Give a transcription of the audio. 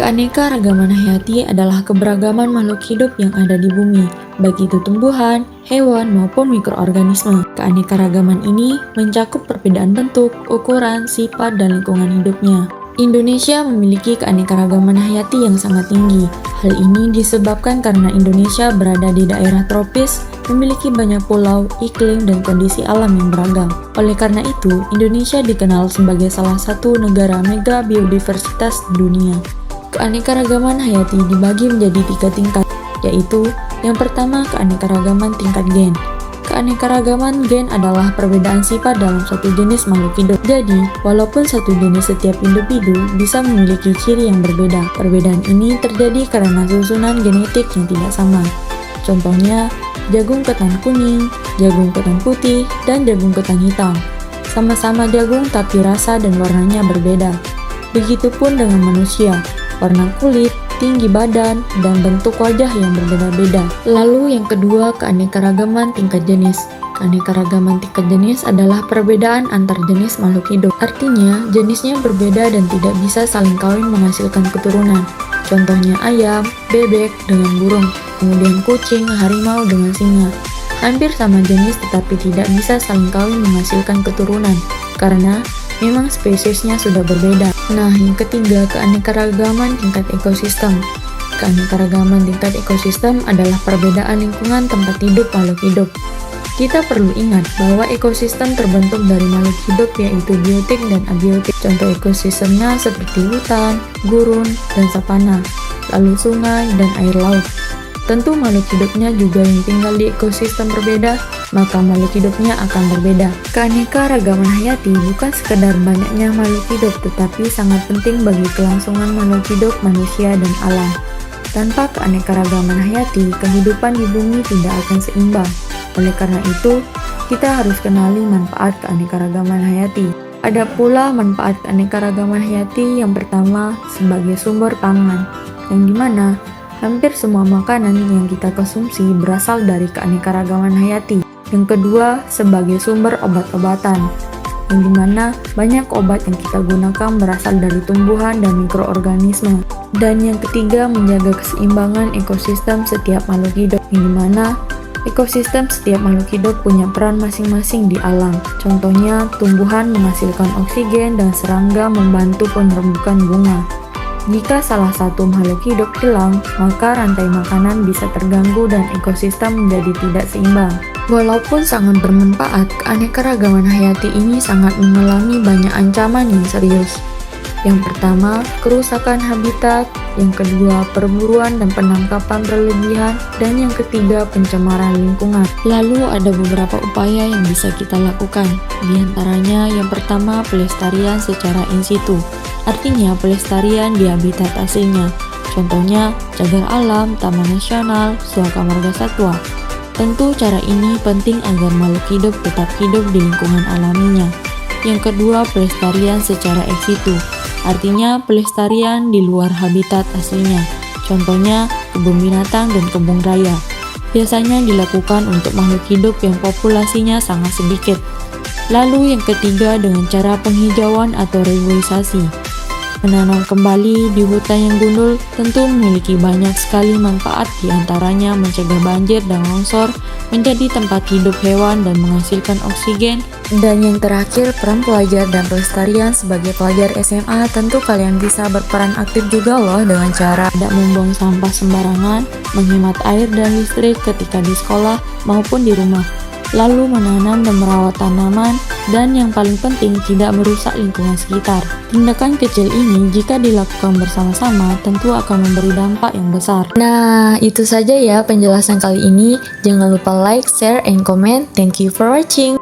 Keanekaragaman hayati adalah keberagaman makhluk hidup yang ada di bumi, baik itu tumbuhan, hewan, maupun mikroorganisme. Keanekaragaman ini mencakup perbedaan bentuk, ukuran, sifat, dan lingkungan hidupnya. Indonesia memiliki keanekaragaman hayati yang sangat tinggi. Hal ini disebabkan karena Indonesia berada di daerah tropis, memiliki banyak pulau, iklim, dan kondisi alam yang beragam. Oleh karena itu, Indonesia dikenal sebagai salah satu negara mega biodiversitas di dunia. Keanekaragaman hayati dibagi menjadi 3 tingkat, yaitu yang pertama keanekaragaman tingkat gen. Keanekaragaman gen adalah perbedaan sifat dalam suatu jenis makhluk hidup. Jadi, walaupun satu jenis setiap individu bisa memiliki ciri yang berbeda, perbedaan ini terjadi karena susunan genetik yang tidak sama. Contohnya, jagung ketan kuning, jagung ketan putih, dan jagung ketan hitam. Sama-sama jagung tapi rasa dan warnanya berbeda. Begitupun dengan manusia. Warna kulit, tinggi badan, dan bentuk wajah yang berbeda-beda. Lalu yang kedua, keanekaragaman tingkat jenis. Keanekaragaman tingkat jenis adalah perbedaan antar jenis makhluk hidup. Artinya, jenisnya berbeda dan tidak bisa saling kawin menghasilkan keturunan. Contohnya ayam, bebek dengan burung, kemudian kucing, harimau dengan singa. Hampir sama jenis tetapi tidak bisa saling kawin menghasilkan keturunan, karena memang spesiesnya sudah berbeda. Nah, yang ketiga, keanekaragaman tingkat ekosistem. Keanekaragaman tingkat ekosistem adalah perbedaan lingkungan tempat hidup makhluk hidup. Kita perlu ingat bahwa ekosistem terbentuk dari makhluk hidup yaitu biotik dan abiotik. Contoh ekosistemnya seperti hutan, gurun, dan savana, lalu sungai dan air laut. Tentu makhluk hidupnya juga yang tinggal di ekosistem berbeda, maka makhluk hidupnya akan berbeda. Keanekaragaman hayati bukan sekedar banyaknya makhluk hidup, tetapi sangat penting bagi kelangsungan makhluk hidup manusia dan alam. Tanpa keanekaragaman hayati, kehidupan di bumi tidak akan seimbang. Oleh karena itu, kita harus kenali manfaat keanekaragaman hayati. Ada pula manfaat keanekaragaman hayati yang pertama sebagai sumber pangan, yang dimana hampir semua makanan yang kita konsumsi berasal dari keanekaragaman hayati. Yang kedua, sebagai sumber obat-obatan, yang dimana banyak obat yang kita gunakan berasal dari tumbuhan dan mikroorganisme. Dan yang ketiga, menjaga keseimbangan ekosistem setiap makhluk hidup, yang dimana ekosistem setiap makhluk hidup punya peran masing-masing di alam. Contohnya, tumbuhan menghasilkan oksigen dan serangga membantu penumbuhan bunga. Jika salah satu makhluk hidup hilang, maka rantai makanan bisa terganggu dan ekosistem menjadi tidak seimbang. Walaupun sangat bermanfaat, keanekaragaman hayati ini sangat mengalami banyak ancaman yang serius. Yang pertama, kerusakan habitat, yang kedua, perburuan dan penangkapan berlebihan, dan yang ketiga, pencemaran lingkungan. Lalu ada beberapa upaya yang bisa kita lakukan. Di antaranya, yang pertama, pelestarian secara in situ. Artinya pelestarian di habitat aslinya. Contohnya, cagar alam, taman nasional, suaka marga satwa. Tentu cara ini penting agar makhluk hidup tetap hidup di lingkungan alaminya. Yang kedua, pelestarian secara ex situ. Artinya pelestarian di luar habitat aslinya. Contohnya, kebun binatang dan kebun raya. Biasanya dilakukan untuk makhluk hidup yang populasinya sangat sedikit. Lalu yang ketiga dengan cara penghijauan atau reboisasi. Menanam kembali di hutan yang gundul tentu memiliki banyak sekali manfaat, diantaranya mencegah banjir dan longsor, menjadi tempat hidup hewan dan menghasilkan oksigen. Dan yang terakhir, peran pelajar dan pelestarian. Sebagai pelajar SMA, tentu kalian bisa berperan aktif juga loh dengan cara tidak membuang sampah sembarangan, menghemat air dan listrik ketika di sekolah maupun di rumah, lalu menanam dan merawat tanaman, dan yang paling penting tidak merusak lingkungan sekitar. Tindakan kecil ini jika dilakukan bersama-sama tentu akan memberi dampak yang besar. Nah, itu saja ya penjelasan kali ini. Jangan lupa like, share, and comment. Thank you for watching.